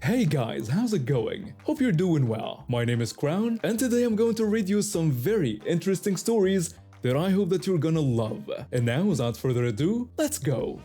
Hey guys, how's it going? Hope you're doing well. My name is Crown, and today I'm going to read you some very interesting stories that I hope that you're gonna love. And now, without further ado, let's go!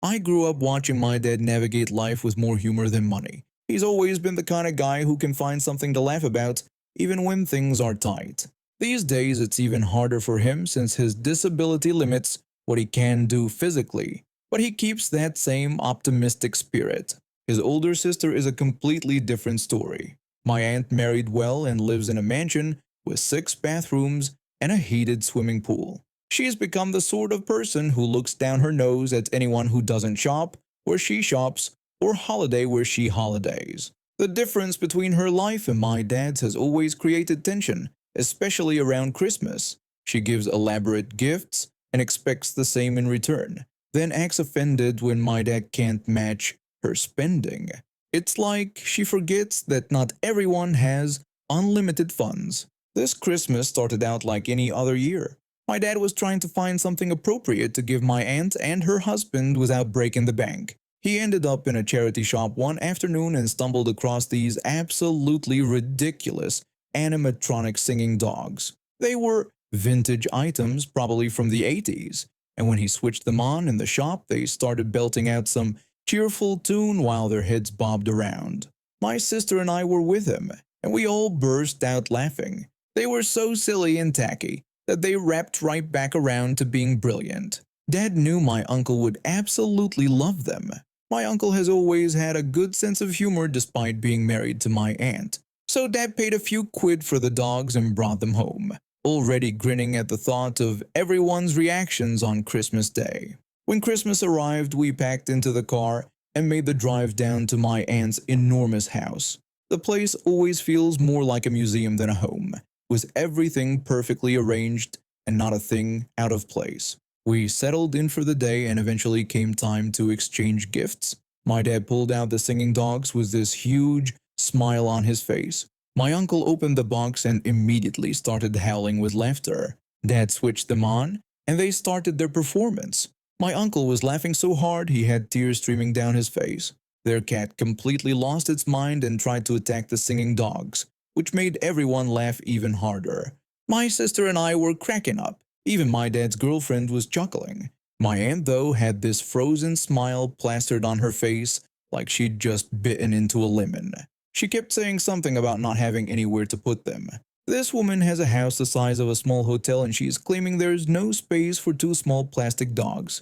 I grew up watching my dad navigate life with more humor than money. He's always been the kind of guy who can find something to laugh about, even when things are tight. These days, it's even harder for him since his disability limits what he can do physically. But he keeps that same optimistic spirit. His older sister is a completely different story. My aunt married well and lives in a mansion with 6 bathrooms and a heated swimming pool. She has become the sort of person who looks down her nose at anyone who doesn't shop where she shops or holiday where she holidays. The difference between her life and my dad's has always created tension, especially around Christmas. She gives elaborate gifts and expects the same in return, then acts offended when my dad can't match her spending. It's like she forgets that not everyone has unlimited funds. This Christmas started out like any other year. My dad was trying to find something appropriate to give my aunt and her husband without breaking the bank. He ended up in a charity shop one afternoon and stumbled across these absolutely ridiculous animatronic singing dogs. They were vintage items, probably from the 80s, and when he switched them on in the shop, they started belting out some cheerful tune while their heads bobbed around. My sister and I were with him, and we all burst out laughing. They were so silly and tacky that they wrapped right back around to being brilliant. Dad knew my uncle would absolutely love them. My uncle has always had a good sense of humor despite being married to my aunt. So Dad paid a few quid for the dogs and brought them home, already grinning at the thought of everyone's reactions on Christmas Day. When Christmas arrived, we packed into the car and made the drive down to my aunt's enormous house. The place always feels more like a museum than a home, with everything perfectly arranged and not a thing out of place. We settled in for the day and eventually came time to exchange gifts. My dad pulled out the singing dogs with this huge smile on his face. My uncle opened the box and immediately started howling with laughter. Dad switched them on, and they started their performance. My uncle was laughing so hard he had tears streaming down his face. Their cat completely lost its mind and tried to attack the singing dogs, which made everyone laugh even harder. My sister and I were cracking up. Even my dad's girlfriend was chuckling. My aunt, though, had this frozen smile plastered on her face like she'd just bitten into a lemon. She kept saying something about not having anywhere to put them. This woman has a house the size of a small hotel and she's claiming there's no space for 2 small plastic dogs.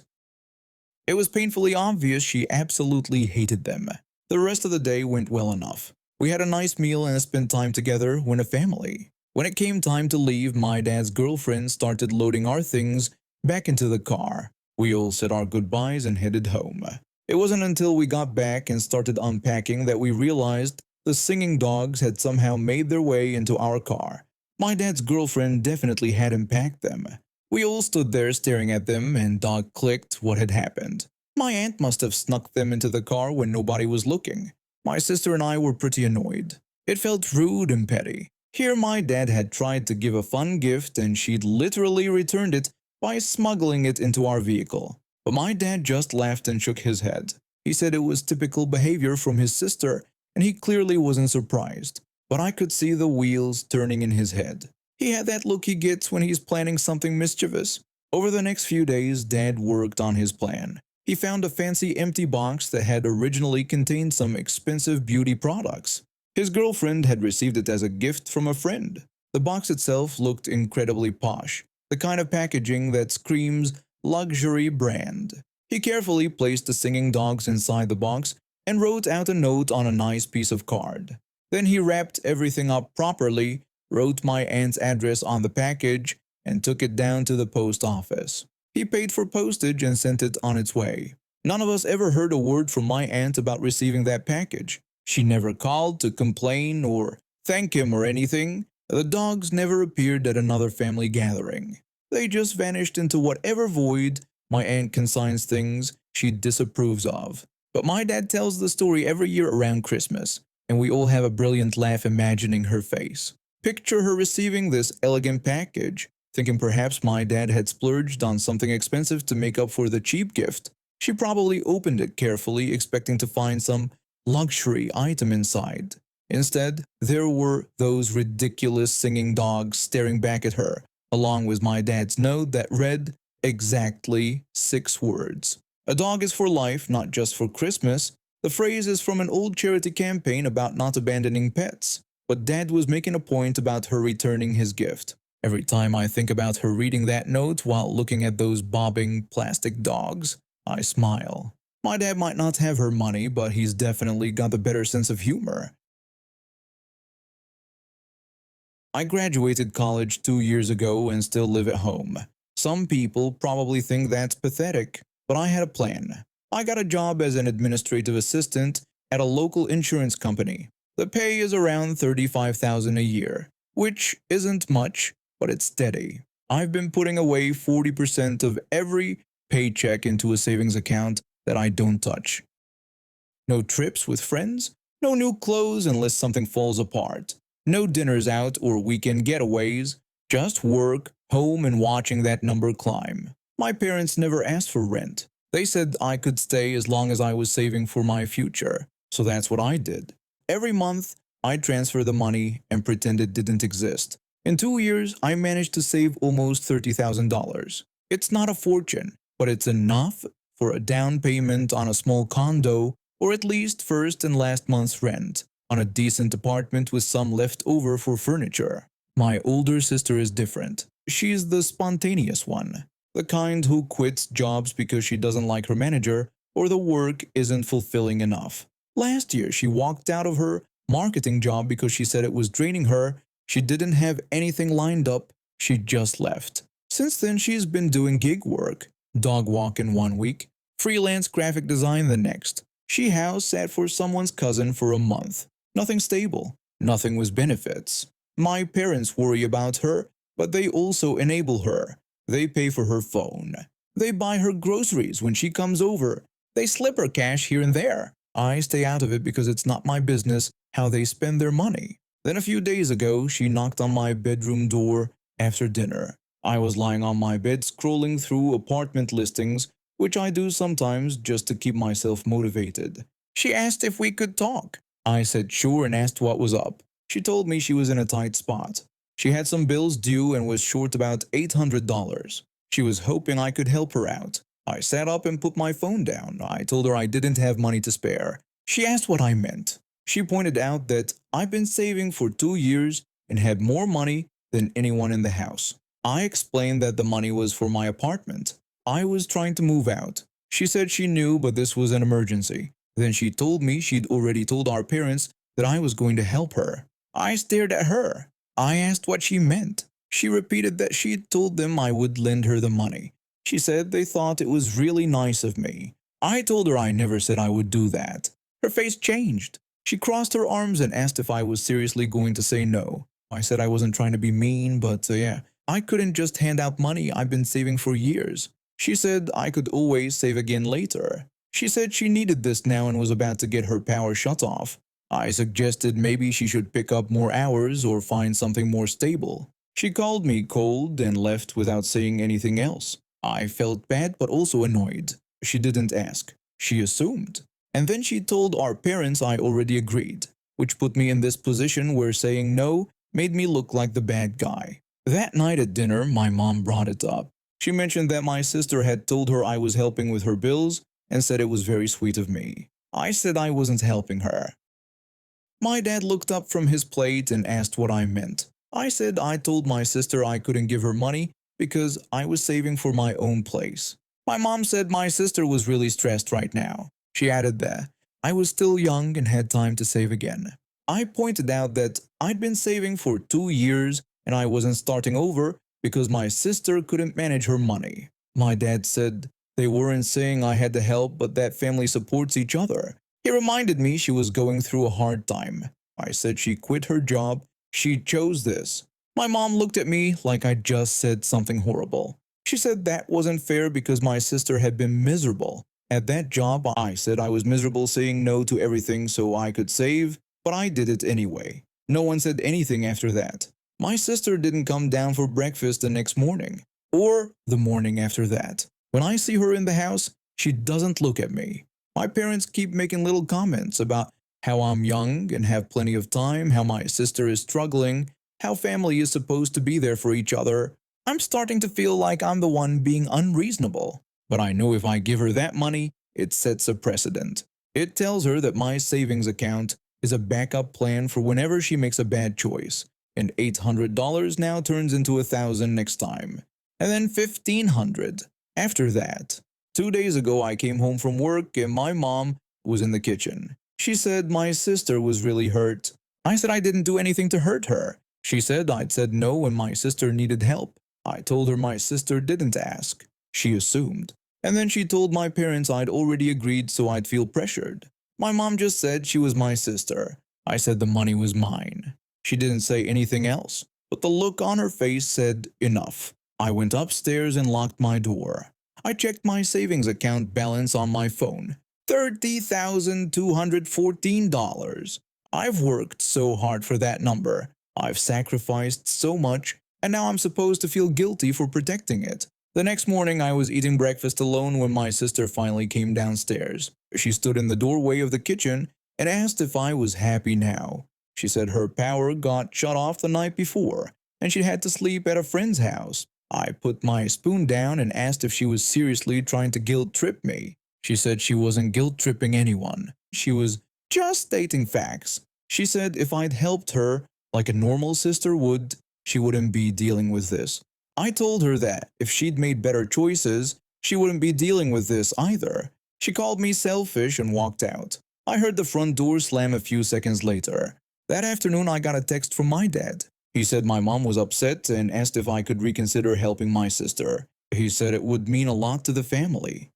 It was painfully obvious she absolutely hated them. The rest of the day went well enough. We had a nice meal and spent time together when a family. When it came time to leave, my dad's girlfriend started loading our things back into the car. We all said our goodbyes and headed home. It wasn't until we got back and started unpacking that we realized the singing dogs had somehow made their way into our car. My dad's girlfriend definitely hadn't packed them. We all stood there staring at them and Doc clicked what had happened. My aunt must have snuck them into the car when nobody was looking. My sister and I were pretty annoyed. It felt rude and petty. Here my dad had tried to give a fun gift and she'd literally returned it by smuggling it into our vehicle. But my dad just laughed and shook his head. He said it was typical behavior from his sister and he clearly wasn't surprised. But I could see the wheels turning in his head. He had that look he gets when he's planning something mischievous. Over the next few days, Dad worked on his plan. He found a fancy empty box that had originally contained some expensive beauty products. His girlfriend had received it as a gift from a friend. The box itself looked incredibly posh, the kind of packaging that screams luxury brand. He carefully placed the singing dogs inside the box and wrote out a note on a nice piece of card. Then he wrapped everything up properly, wrote my aunt's address on the package, and took it down to the post office. He paid for postage and sent it on its way. None of us ever heard a word from my aunt about receiving that package. She never called to complain or thank him or anything. The dogs never appeared at another family gathering. They just vanished into whatever void my aunt consigns things she disapproves of. But my dad tells the story every year around Christmas, and we all have a brilliant laugh imagining her face. Picture her receiving this elegant package. thinking perhaps my dad had splurged on something expensive to make up for the cheap gift. She probably opened it carefully, expecting to find some luxury item inside. Instead, there were those ridiculous singing dogs staring back at her, along with my dad's note that read exactly 6 words. A dog is for life, not just for Christmas. The phrase is from an old charity campaign about not abandoning pets, but Dad was making a point about her returning his gift. Every time I think about her reading that note while looking at those bobbing plastic dogs, I smile. My dad might not have her money, but he's definitely got a better sense of humor. I graduated college 2 years ago and still live at home. Some people probably think that's pathetic, but I had a plan. I got a job as an administrative assistant at a local insurance company. The pay is around $35,000 a year, which isn't much, but it's steady. I've been putting away 40% of every paycheck into a savings account that I don't touch. No trips with friends, no new clothes unless something falls apart, no dinners out or weekend getaways, just work, home, and watching that number climb. My parents never asked for rent. They said I could stay as long as I was saving for my future, so that's what I did. Every month, I transferred the money and pretend it didn't exist. In 2 years, I managed to save almost $30,000. It's not a fortune, but it's enough for a down payment on a small condo, or at least first and last month's rent on a decent apartment with some left over for furniture. My older sister is different. She's the spontaneous one, the kind who quits jobs because she doesn't like her manager or the work isn't fulfilling enough. Last year, she walked out of her marketing job because she said it was draining her. She didn't have anything lined up. She just left. Since then, she's been doing gig work, dog walking 1 week, freelance graphic design the next. She house sat for someone's cousin for a month. Nothing stable, nothing with benefits. My parents worry about her, but they also enable her. They pay for her phone. They buy her groceries when she comes over. They slip her cash here and there. I stay out of it because it's not my business how they spend their money. Then a few days ago, she knocked on my bedroom door after dinner. I was lying on my bed scrolling through apartment listings, which I do sometimes just to keep myself motivated. She asked if we could talk. I said sure and asked what was up. She told me she was in a tight spot. She had some bills due and was short about $800. She was hoping I could help her out. I sat up and put my phone down. I told her I didn't have money to spare. She asked what I meant. She pointed out that I've been saving for 2 years and had more money than anyone in the house. I explained that the money was for my apartment. I was trying to move out. She said she knew, but this was an emergency. Then she told me she'd already told our parents that I was going to help her. I stared at her. I asked what she meant. She repeated that she'd told them I would lend her the money. She said they thought it was really nice of me. I told her I never said I would do that. Her face changed. She crossed her arms and asked if I was seriously going to say no. I said I wasn't trying to be mean, but I couldn't just hand out money I've been saving for years. She said I could always save again later. She said she needed this now and was about to get her power shut off. I suggested maybe she should pick up more hours or find something more stable. She called me cold and left without saying anything else. I felt bad but also annoyed. She didn't ask. She assumed. And then she told our parents I already agreed, which put me in this position where saying no made me look like the bad guy. That night at dinner, my mom brought it up. She mentioned that my sister had told her I was helping with her bills and said it was very sweet of me. I said I wasn't helping her. My dad looked up from his plate and asked what I meant. I said I told my sister I couldn't give her money because I was saving for my own place. My mom said my sister was really stressed right now. She added that I was still young and had time to save again. I pointed out that I'd been saving for 2 years and I wasn't starting over because my sister couldn't manage her money. My dad said they weren't saying I had to help, but that family supports each other. He reminded me she was going through a hard time. I said she quit her job. She chose this. My mom looked at me like I just said something horrible. She said that wasn't fair because my sister had been miserable. At that job, I said I was miserable saying no to everything so I could save, but I did it anyway. No one said anything after that. My sister didn't come down for breakfast the next morning, or the morning after that. When I see her in the house, she doesn't look at me. My parents keep making little comments about how I'm young and have plenty of time, how my sister is struggling, how family is supposed to be there for each other. I'm starting to feel like I'm the one being unreasonable. But I know if I give her that money, it sets a precedent. It tells her that my savings account is a backup plan for whenever she makes a bad choice. And $800 now turns into $1,000 next time. And then $1,500 after that. 2 days ago, I came home from work and my mom was in the kitchen. She said my sister was really hurt. I said I didn't do anything to hurt her. She said I'd said no when my sister needed help. I told her my sister didn't ask. She assumed. And then she told my parents I'd already agreed so I'd feel pressured. My mom just said she was my sister. I said the money was mine. She didn't say anything else, but the look on her face said enough. I went upstairs and locked my door. I checked my savings account balance on my phone. $30,214. I've worked so hard for that number. I've sacrificed so much, and now I'm supposed to feel guilty for protecting it. The next morning, I was eating breakfast alone when my sister finally came downstairs. She stood in the doorway of the kitchen and asked if I was happy now. She said her power got shut off the night before, and she had to sleep at a friend's house. I put my spoon down and asked if she was seriously trying to guilt-trip me. She said she wasn't guilt-tripping anyone. She was just stating facts. She said if I'd helped her like a normal sister would, she wouldn't be dealing with this. I told her that if she'd made better choices, she wouldn't be dealing with this either. She called me selfish and walked out. I heard the front door slam a few seconds later. That afternoon, I got a text from my dad. He said my mom was upset and asked if I could reconsider helping my sister. He said it would mean a lot to the family.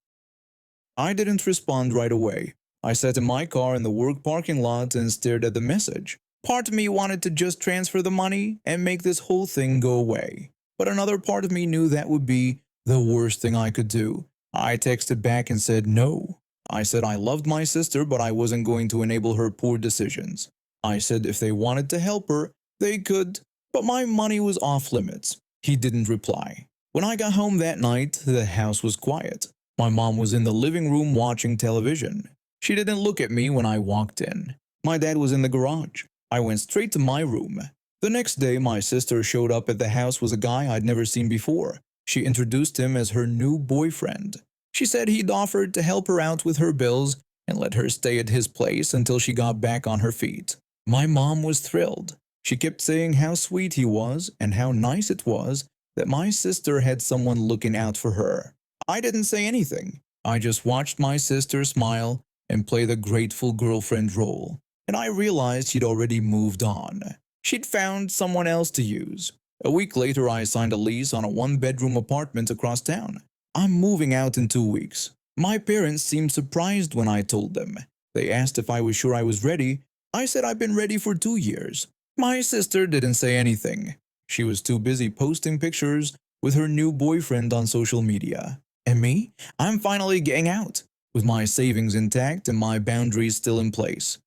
I didn't respond right away. I sat in my car in the work parking lot and stared at the message. Part of me wanted to just transfer the money and make this whole thing go away. But another part of me knew that would be the worst thing I could do. I texted back and said no. I said I loved my sister, but I wasn't going to enable her poor decisions. I said if they wanted to help her, they could, but my money was off limits. He didn't reply. When I got home that night, the house was quiet. My mom was in the living room watching television. She didn't look at me when I walked in. My dad was in the garage. I went straight to my room. The next day, my sister showed up at the house with a guy I'd never seen before. She introduced him as her new boyfriend. She said he'd offered to help her out with her bills and let her stay at his place until she got back on her feet. My mom was thrilled. She kept saying how sweet he was and how nice it was that my sister had someone looking out for her. I didn't say anything. I just watched my sister smile and play the grateful girlfriend role. And I realized she'd already moved on. She'd found someone else to use. A week later, I signed a lease on a one-bedroom apartment across town. I'm moving out in 2 weeks. My parents seemed surprised when I told them. They asked if I was sure I was ready. I said I've been ready for 2 years. My sister didn't say anything. She was too busy posting pictures with her new boyfriend on social media. And me? I'm finally getting out, with my savings intact and my boundaries still in place.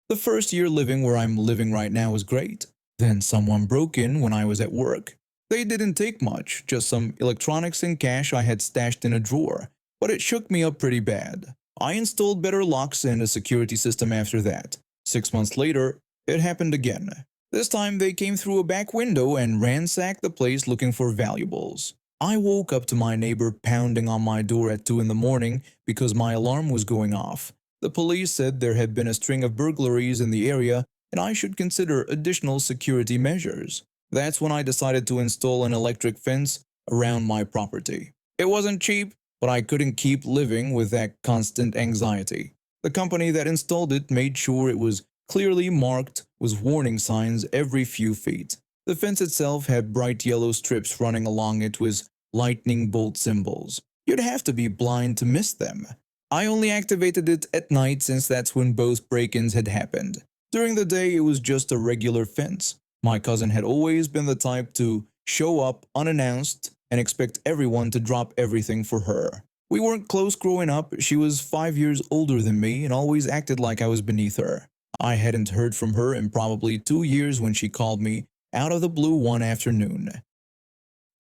The first year living where I'm living right now was great. Then someone broke in when I was at work. They didn't take much, just some electronics and cash I had stashed in a drawer, but it shook me up pretty bad. I installed better locks and a security system after that. 6 months later, it happened again. This time they came through a back window and ransacked the place looking for valuables. I woke up to my neighbor pounding on my door at 2 in the morning because my alarm was going off. The police said there had been a string of burglaries in the area and I should consider additional security measures. That's when I decided to install an electric fence around my property. It wasn't cheap, but I couldn't keep living with that constant anxiety. The company that installed it made sure it was clearly marked with warning signs every few feet. The fence itself had bright yellow strips running along it with lightning bolt symbols. You'd have to be blind to miss them. I only activated it at night since that's when both break-ins had happened. During the day, it was just a regular fence. My cousin had always been the type to show up unannounced and expect everyone to drop everything for her. We weren't close growing up. She was 5 years older than me and always acted like I was beneath her. I hadn't heard from her in probably 2 years when she called me out of the blue one afternoon.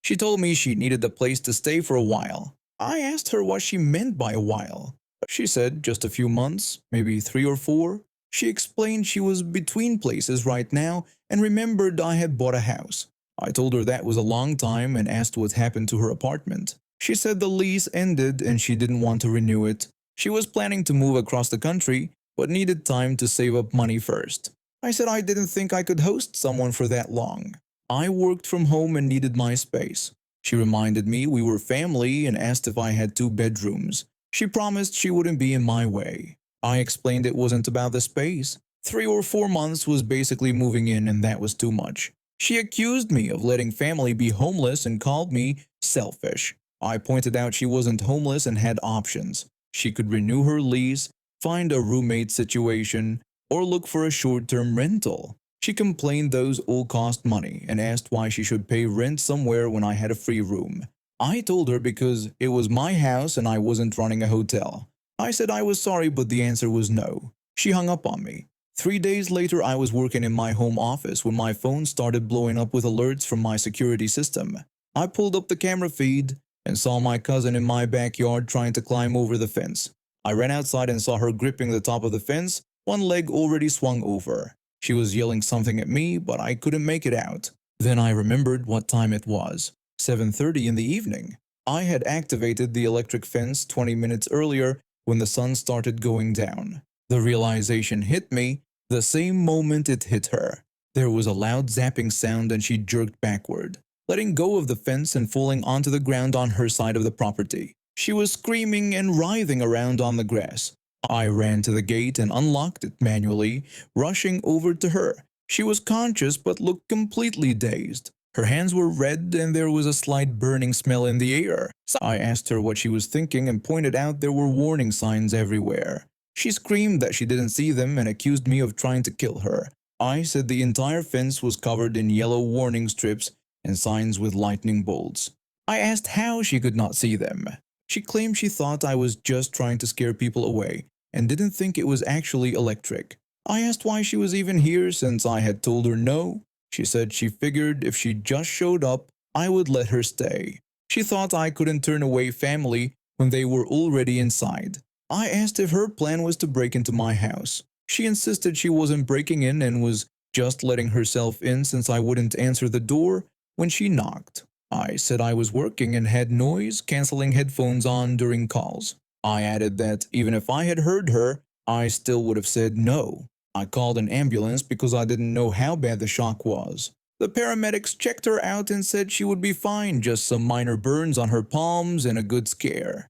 She told me she needed a place to stay for a while. I asked her what she meant by a while. She said just a few months, maybe 3 or 4. She explained she was between places right now and remembered I had bought a house. I told her that was a long time and asked what happened to her apartment. She said the lease ended and she didn't want to renew it. She was planning to move across the country, but needed time to save up money first. I said I didn't think I could host someone for that long. I worked from home and needed my space. She reminded me we were family and asked if I had 2 bedrooms. She promised she wouldn't be in my way. I explained it wasn't about the space. 3 or 4 months was basically moving in and that was too much. She accused me of letting family be homeless and called me selfish. I pointed out she wasn't homeless and had options. She could renew her lease, find a roommate situation, or look for a short-term rental. She complained those all cost money and asked why she should pay rent somewhere when I had a free room. I told her because it was my house and I wasn't running a hotel. I said I was sorry, but the answer was no. She hung up on me. 3 days later, I was working in my home office when my phone started blowing up with alerts from my security system. I pulled up the camera feed and saw my cousin in my backyard trying to climb over the fence. I ran outside and saw her gripping the top of the fence, one leg already swung over. She was yelling something at me, but I couldn't make it out. Then I remembered what time it was. 7:30 in the evening. I had activated the electric fence 20 minutes earlier when the sun started going down. The realization hit me the same moment it hit her. There was a loud zapping sound and she jerked backward, letting go of the fence and falling onto the ground on her side of the property. She was screaming and writhing around on the grass. I ran to the gate and unlocked it manually, rushing over to her. She was conscious but looked completely dazed. Her hands were red and there was a slight burning smell in the air. I asked her what she was thinking and pointed out there were warning signs everywhere. She screamed that she didn't see them and accused me of trying to kill her. I said the entire fence was covered in yellow warning strips and signs with lightning bolts. I asked how she could not see them. She claimed she thought I was just trying to scare people away and didn't think it was actually electric. I asked why she was even here since I had told her no. She said she figured if she just showed up, I would let her stay. She thought I couldn't turn away family when they were already inside. I asked if her plan was to break into my house. She insisted she wasn't breaking in and was just letting herself in since I wouldn't answer the door when she knocked. I said I was working and had noise-canceling headphones on during calls. I added that even if I had heard her, I still would have said no. I called an ambulance because I didn't know how bad the shock was. The paramedics checked her out and said she would be fine, just some minor burns on her palms and a good scare.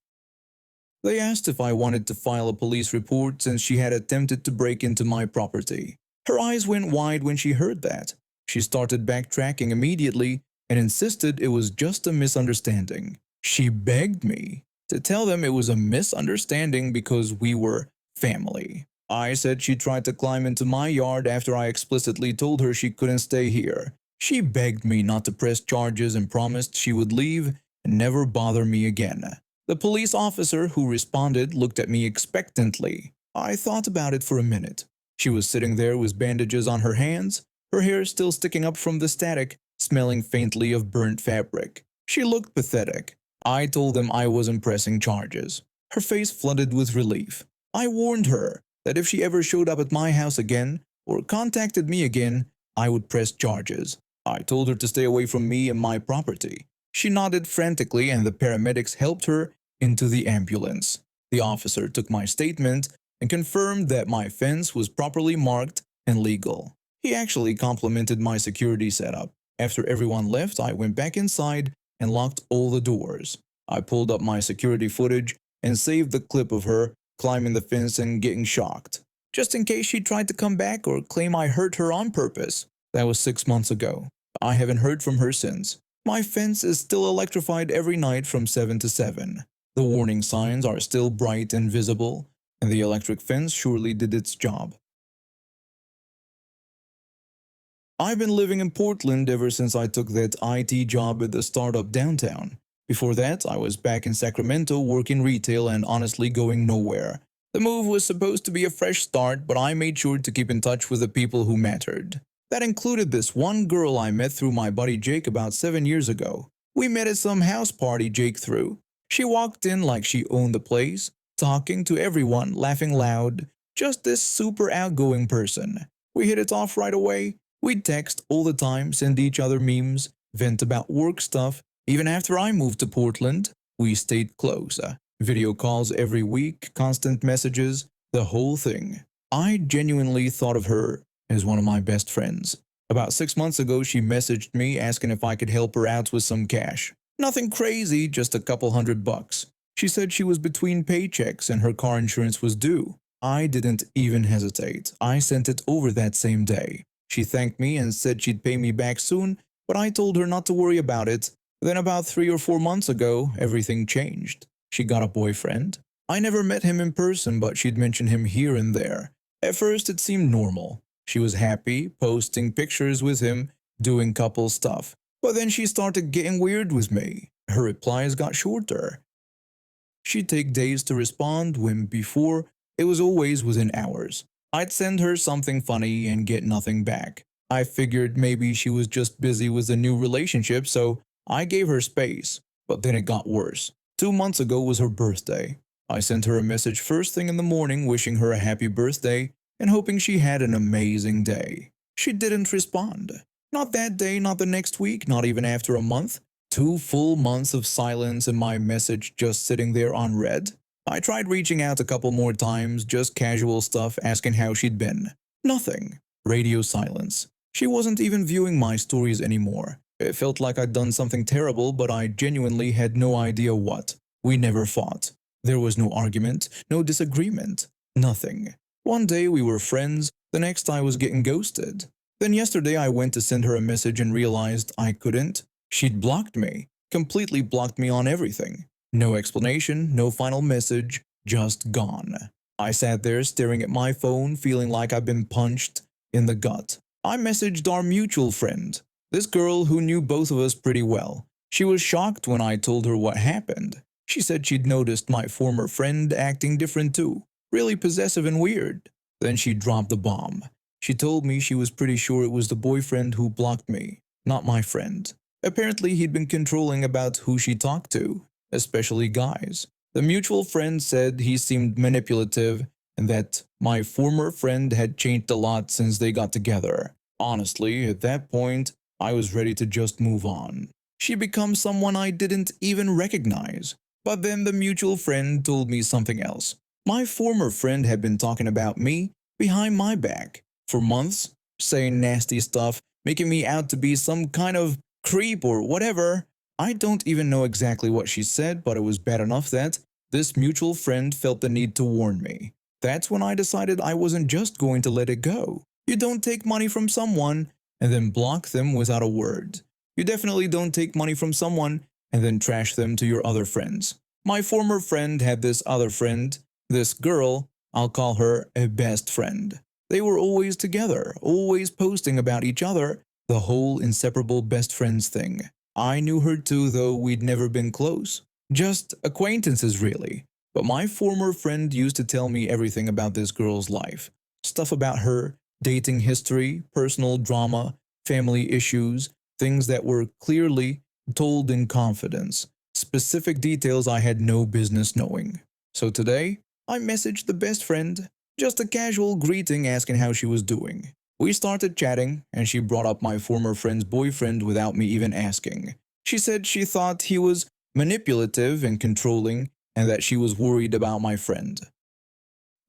They asked if I wanted to file a police report since she had attempted to break into my property. Her eyes went wide when she heard that. She started backtracking immediately and insisted it was just a misunderstanding. She begged me to tell them it was a misunderstanding because we were family. I said she tried to climb into my yard after I explicitly told her she couldn't stay here. She begged me not to press charges and promised she would leave and never bother me again. The police officer who responded looked at me expectantly. I thought about it for a minute. She was sitting there with bandages on her hands, her hair still sticking up from the static, smelling faintly of burnt fabric. She looked pathetic. I told them I wasn't pressing charges. Her face flooded with relief. I warned her that if she ever showed up at my house again or contacted me again, I would press charges. I told her to stay away from me and my property. She nodded frantically and the paramedics helped her into the ambulance. The officer took my statement and confirmed that my fence was properly marked and legal. He actually complimented my security setup. After everyone left, I went back inside and locked all the doors. I pulled up my security footage and saved the clip of her climbing the fence and getting shocked, just in case she tried to come back or claim I hurt her on purpose. That was 6 months ago. I haven't heard from her since. My fence is still electrified every night from 7 to 7. The warning signs are still bright and visible, and the electric fence surely did its job. I've been living in Portland ever since I took that IT job at the startup downtown. Before that, I was back in Sacramento working retail and honestly going nowhere. The move was supposed to be a fresh start, but I made sure to keep in touch with the people who mattered. That included this one girl I met through my buddy Jake about 7 years ago. We met at some house party Jake threw. She walked in like she owned the place, talking to everyone, laughing loud. Just this super outgoing person. We hit it off right away. We'd text all the time, send each other memes, vent about work stuff. Even after I moved to Portland, we stayed close. Video calls every week, constant messages, the whole thing. I genuinely thought of her as one of my best friends. About 6 months ago, she messaged me asking if I could help her out with some cash. Nothing crazy, just a couple $100. She said she was between paychecks and her car insurance was due. I didn't even hesitate. I sent it over that same day. She thanked me and said she'd pay me back soon, but I told her not to worry about it. Then about 3 or 4 months ago, everything changed. She got a boyfriend. I never met him in person, but she'd mention him here and there. At first, it seemed normal. She was happy, posting pictures with him, doing couple stuff. But then she started getting weird with me. Her replies got shorter. She'd take days to respond when before, it was always within hours. I'd send her something funny and get nothing back. I figured maybe she was just busy with a new relationship, so I gave her space. But then it got worse. 2 months ago was her birthday. I sent her a message first thing in the morning wishing her a happy birthday and hoping she had an amazing day. She didn't respond. Not that day, not the next week, not even after a month. 2 full months of silence and my message just sitting there unread. I tried reaching out a couple more times, just casual stuff, asking how she'd been. Nothing. Radio silence. She wasn't even viewing my stories anymore. It felt like I'd done something terrible, but I genuinely had no idea what. We never fought. There was no argument, no disagreement, nothing. One day we were friends, the next I was getting ghosted. Then yesterday I went to send her a message and realized I couldn't. She'd blocked me, completely blocked me on everything. No explanation, no final message, just gone. I sat there staring at my phone, feeling like I'd been punched in the gut. I messaged our mutual friend, this girl who knew both of us pretty well. She was shocked when I told her what happened. She said she'd noticed my former friend acting different too, really possessive and weird. Then she dropped the bomb. She told me she was pretty sure it was the boyfriend who blocked me, not my friend. Apparently he'd been controlling about who she talked to, especially guys. The mutual friend said he seemed manipulative and that my former friend had changed a lot since they got together. Honestly, at that point, I was ready to just move on. She becomes someone I didn't even recognize. But then the mutual friend told me something else. My former friend had been talking about me behind my back for months, saying nasty stuff, making me out to be some kind of creep or whatever. I don't even know exactly what she said, but it was bad enough that this mutual friend felt the need to warn me. That's when I decided I wasn't just going to let it go. You don't take money from someone and then block them without a word. You definitely don't take money from someone and then trash them to your other friends. My former friend had this other friend, this girl, I'll call her a best friend. They were always together, always posting about each other, the whole inseparable best friends thing. I knew her too, though we'd never been close. Just acquaintances, really. But my former friend used to tell me everything about this girl's life. Stuff about her, dating history, personal drama, family issues, things that were clearly told in confidence. Specific details I had no business knowing. So today, I messaged the best friend, just a casual greeting asking how she was doing. We started chatting, and she brought up my former friend's boyfriend without me even asking. She said she thought he was manipulative and controlling, and that she was worried about my friend.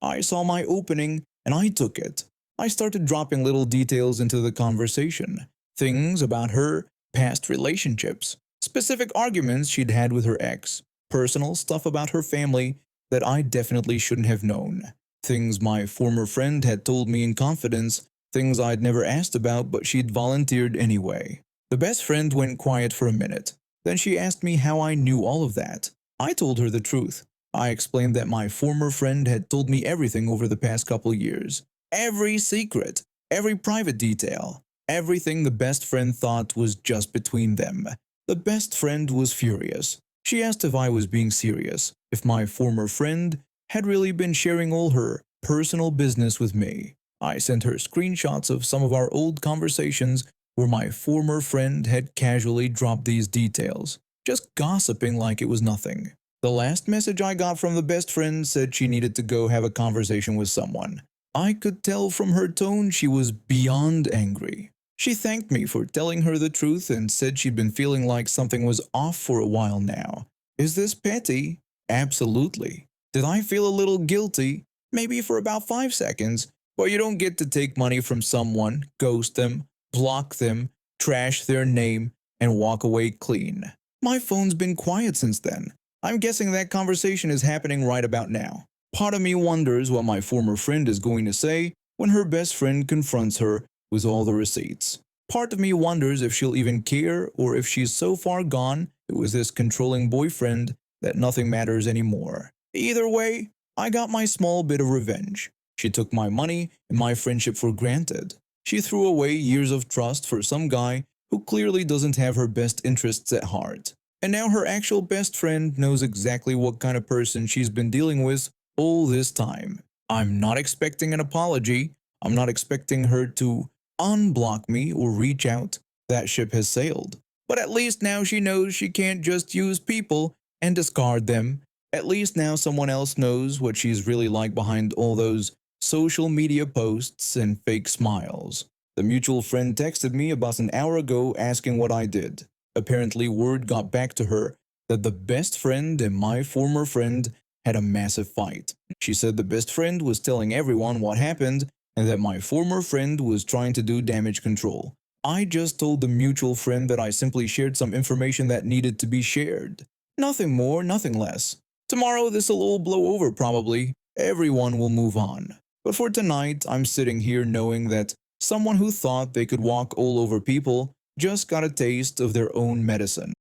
I saw my opening, and I took it. I started dropping little details into the conversation. Things about her past relationships, specific arguments she'd had with her ex, personal stuff about her family that I definitely shouldn't have known. Things my former friend had told me in confidence, things I'd never asked about but she'd volunteered anyway. The best friend went quiet for a minute. Then she asked me how I knew all of that. I told her the truth. I explained that my former friend had told me everything over the past couple years. Every secret, every private detail, everything the best friend thought was just between them. The best friend was furious. She asked if I was being serious, if my former friend had really been sharing all her personal business with me. I sent her screenshots of some of our old conversations where my former friend had casually dropped these details, just gossiping like it was nothing. The last message I got from the best friend said she needed to go have a conversation with someone. I could tell from her tone she was beyond angry. She thanked me for telling her the truth and said she'd been feeling like something was off for a while now. Is this petty? Absolutely. Did I feel a little guilty? Maybe for about 5 seconds. But you don't get to take money from someone, ghost them, block them, trash their name, and walk away clean. My phone's been quiet since then. I'm guessing that conversation is happening right about now. Part of me wonders what my former friend is going to say when her best friend confronts her with all the receipts. Part of me wonders if she'll even care or if she's so far gone with this controlling boyfriend that nothing matters anymore. Either way, I got my small bit of revenge. She took my money and my friendship for granted. She threw away years of trust for some guy who clearly doesn't have her best interests at heart. And now her actual best friend knows exactly what kind of person she's been dealing with all this time. I'm not expecting an apology. I'm not expecting her to unblock me or reach out. That ship has sailed. But at least now she knows she can't just use people and discard them. At least now someone else knows what she's really like behind all those social media posts and fake smiles. The mutual friend texted me about an hour ago asking what I did. Apparently word got back to her that the best friend and my former friend had a massive fight. She said the best friend was telling everyone what happened and that my former friend was trying to do damage control. I just told the mutual friend that I simply shared some information that needed to be shared. Nothing more, nothing less. Tomorrow this'll all blow over probably. Everyone will move on. But for tonight, I'm sitting here knowing that someone who thought they could walk all over people just got a taste of their own medicine.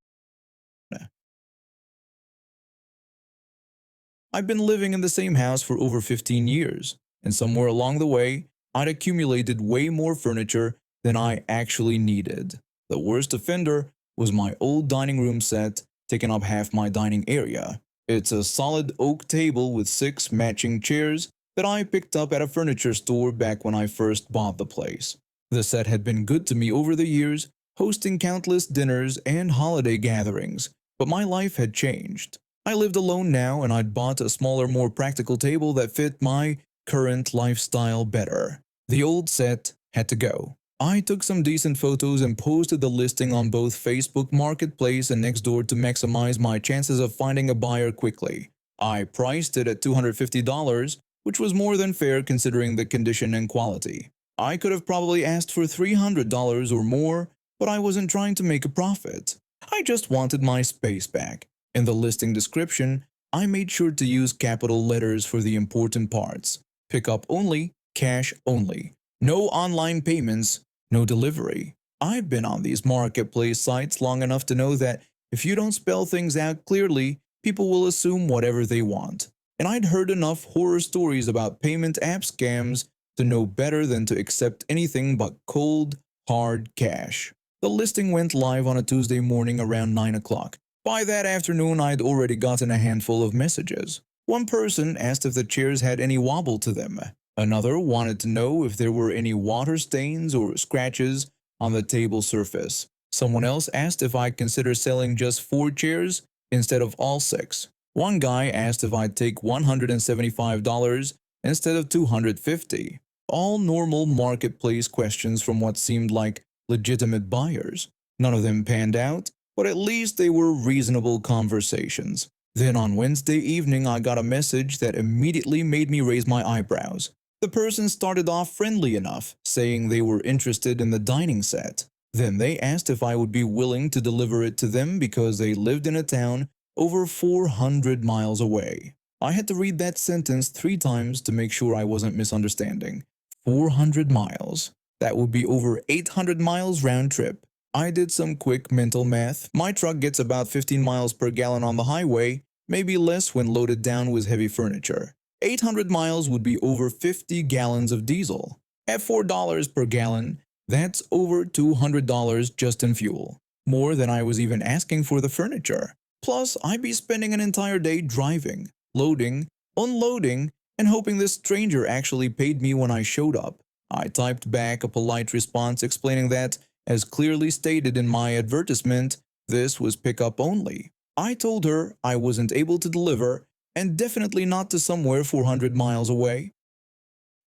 I've been living in the same house for over 15 years, and somewhere along the way, I'd accumulated way more furniture than I actually needed. The worst offender was my old dining room set, taking up half my dining area. It's a solid oak table with 6 matching chairs that I picked up at a furniture store back when I first bought the place. The set had been good to me over the years, hosting countless dinners and holiday gatherings, but my life had changed. I lived alone now and I'd bought a smaller, more practical table that fit my current lifestyle better. The old set had to go. I took some decent photos and posted the listing on both Facebook Marketplace and Nextdoor to maximize my chances of finding a buyer quickly. I priced it at $250, which was more than fair considering the condition and quality. I could have probably asked for $300 or more, but I wasn't trying to make a profit. I just wanted my space back. In the listing description, I made sure to use capital letters for the important parts. Pickup only, cash only. No online payments, no delivery. I've been on these marketplace sites long enough to know that if you don't spell things out clearly, people will assume whatever they want. And I'd heard enough horror stories about payment app scams to know better than to accept anything but cold, hard cash. The listing went live on a Tuesday morning around 9 o'clock. By that afternoon, I'd already gotten a handful of messages. One person asked if the chairs had any wobble to them. Another wanted to know if there were any water stains or scratches on the table surface. Someone else asked if I'd consider selling just 4 chairs instead of all 6. One guy asked if I'd take $175 instead of $250. All normal marketplace questions from what seemed like legitimate buyers. None of them panned out, but at least they were reasonable conversations. Then on Wednesday evening, I got a message that immediately made me raise my eyebrows. The person started off friendly enough, saying they were interested in the dining set. Then they asked if I would be willing to deliver it to them because they lived in a town over 400 miles away. I had to read that sentence 3 times to make sure I wasn't misunderstanding. 400 miles. That would be over 800 miles round trip. I did some quick mental math. My truck gets about 15 miles per gallon on the highway, maybe less when loaded down with heavy furniture. 800 miles would be over 50 gallons of diesel. At $4 per gallon, that's over $200 just in fuel. More than I was even asking for the furniture. Plus, I'd be spending an entire day driving, loading, unloading, and hoping this stranger actually paid me when I showed up. I typed back a polite response explaining that, as clearly stated in my advertisement, this was pickup only. I told her I wasn't able to deliver and definitely not to somewhere 400 miles away.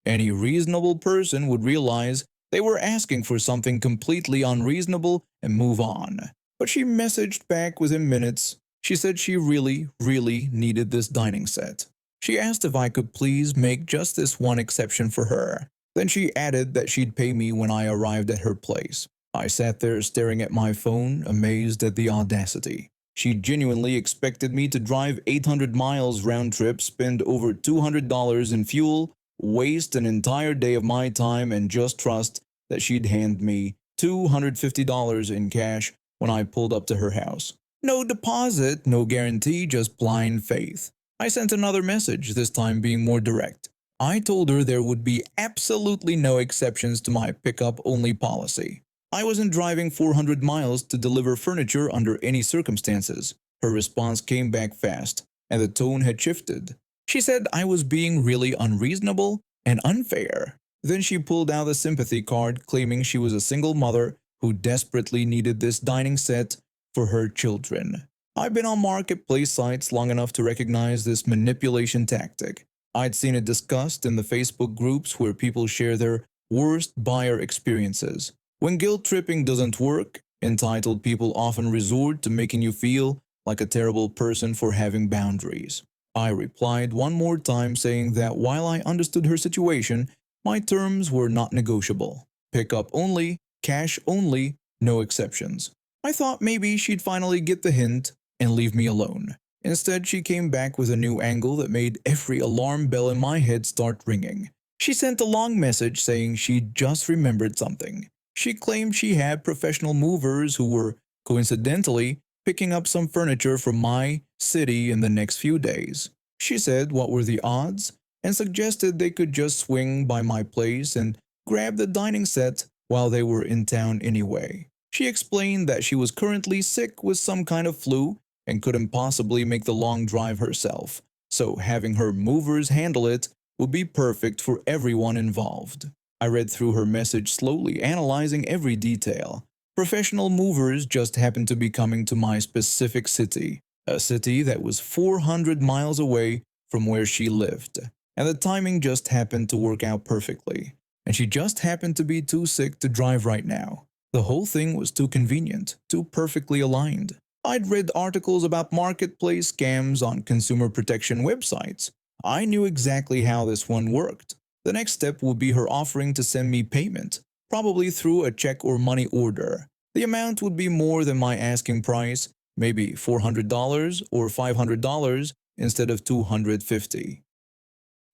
Any reasonable person would realize they were asking for something completely unreasonable and move on. But she messaged back within minutes. She said she really, really needed this dining set. She asked if I could please make just this one exception for her. Then she added that she'd pay me when I arrived at her place. I sat there staring at my phone, amazed at the audacity. She genuinely expected me to drive 800 miles round trip, spend over $200 in fuel, waste an entire day of my time, and just trust that she'd hand me $250 in cash when I pulled up to her house. No deposit, no guarantee, just blind faith. I sent another message, this time being more direct. I told her there would be absolutely no exceptions to my pickup-only policy. I wasn't driving 400 miles to deliver furniture under any circumstances. Her response came back fast, and the tone had shifted. She said I was being really unreasonable and unfair. Then she pulled out a sympathy card claiming she was a single mother who desperately needed this dining set for her children. I've been on marketplace sites long enough to recognize this manipulation tactic. I'd seen it discussed in the Facebook groups where people share their worst buyer experiences. When guilt tripping doesn't work, entitled people often resort to making you feel like a terrible person for having boundaries. I replied one more time saying that while I understood her situation, my terms were not negotiable. Pickup only, cash only, no exceptions. I thought maybe she'd finally get the hint and leave me alone. Instead, she came back with a new angle that made every alarm bell in my head start ringing. She sent a long message saying she'd just remembered something. She claimed she had professional movers who were, coincidentally, picking up some furniture from my city in the next few days. She said what were the odds and suggested they could just swing by my place and grab the dining set while they were in town anyway. She explained that she was currently sick with some kind of flu and couldn't possibly make the long drive herself, so having her movers handle it would be perfect for everyone involved. I read through her message slowly, analyzing every detail. Professional movers just happened to be coming to my specific city, a city that was 400 miles away from where she lived, and the timing just happened to work out perfectly, and she just happened to be too sick to drive right now. The whole thing was too convenient, too perfectly aligned. I'd read articles about marketplace scams on consumer protection websites. I knew exactly how this one worked. The next step would be her offering to send me payment, probably through a check or money order. The amount would be more than my asking price, maybe $400 or $500 instead of $250.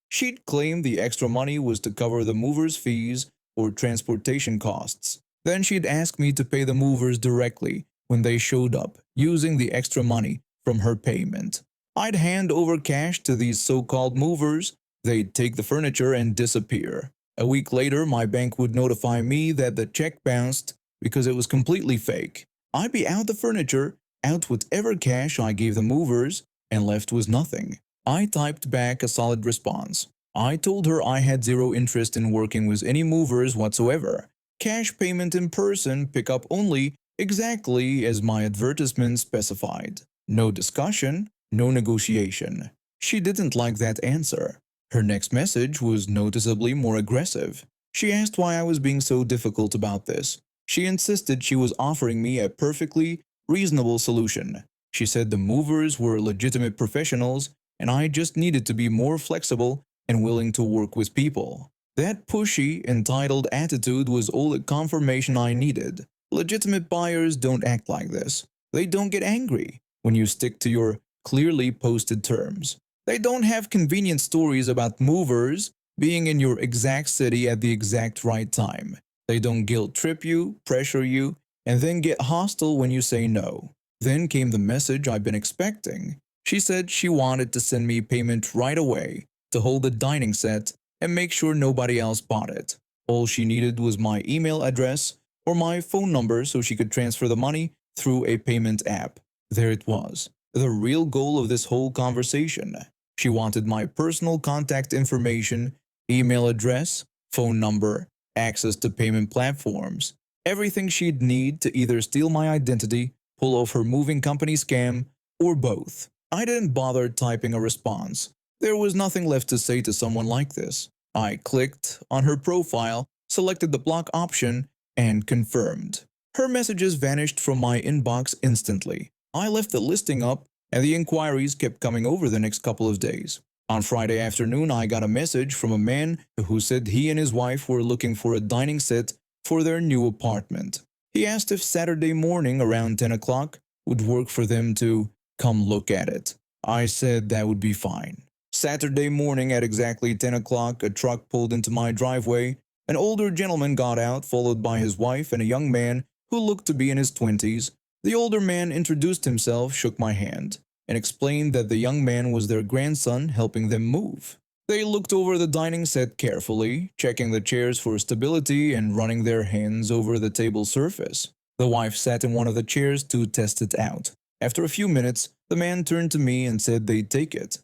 She'd claim the extra money was to cover the mover's fees or transportation costs. Then she'd ask me to pay the movers directly when they showed up, using the extra money from her payment. I'd hand over cash to these so-called movers. They'd take the furniture and disappear. A week later, my bank would notify me that the check bounced because it was completely fake. I'd be out the furniture, out whatever cash I gave the movers, and left with nothing. I typed back a solid response. I told her I had zero interest in working with any movers whatsoever. Cash payment in person, pickup only, exactly as my advertisement specified. No discussion, no negotiation. She didn't like that answer. Her next message was noticeably more aggressive. She asked why I was being so difficult about this. She insisted she was offering me a perfectly reasonable solution. She said the movers were legitimate professionals and I just needed to be more flexible and willing to work with people. That pushy, entitled attitude was all the confirmation I needed. Legitimate buyers don't act like this. They don't get angry when you stick to your clearly posted terms. They don't have convenient stories about movers being in your exact city at the exact right time. They don't guilt trip you, pressure you, and then get hostile when you say no. Then came the message I've been expecting. She said she wanted to send me payment right away to hold the dining set and make sure nobody else bought it. All she needed was my email address or my phone number so she could transfer the money through a payment app. There it was, the real goal of this whole conversation. She wanted my personal contact information, email address, phone number, access to payment platforms, everything she'd need to either steal my identity, pull off her moving company scam, or both. I didn't bother typing a response. There was nothing left to say to someone like this. I clicked on her profile, selected the block option, and confirmed. Her messages vanished from my inbox instantly. I left the listing up, and the inquiries kept coming over the next couple of days. On Friday afternoon, I got a message from a man who said he and his wife were looking for a dining set for their new apartment. He asked if Saturday morning around 10 o'clock would work for them to come look at it. I said that would be fine. Saturday morning at exactly 10 o'clock, a truck pulled into my driveway. An older gentleman got out, followed by his wife and a young man who looked to be in his 20s. The older man introduced himself, shook my hand, and explained that the young man was their grandson helping them move. They looked over the dining set carefully, checking the chairs for stability and running their hands over the table surface. The wife sat in one of the chairs to test it out. After a few minutes, the man turned to me and said they'd take it.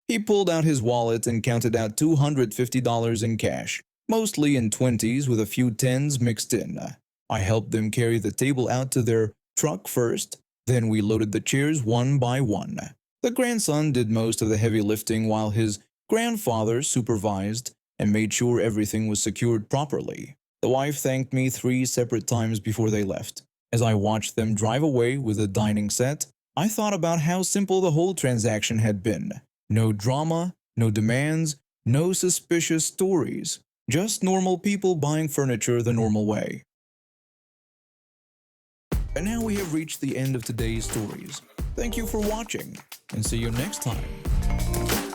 He pulled out his wallet and counted out $250 in cash, mostly in 20s with a few 10s mixed in. I helped them carry the table out to their truck first, then we loaded the chairs one by one. The grandson did most of the heavy lifting while his grandfather supervised and made sure everything was secured properly. The wife thanked me 3 separate times before they left. As I watched them drive away with the dining set, I thought about how simple the whole transaction had been. No drama, no demands, no suspicious stories. Just normal people buying furniture the normal way. And now we have reached the end of today's stories. Thank you for watching, and see you next time.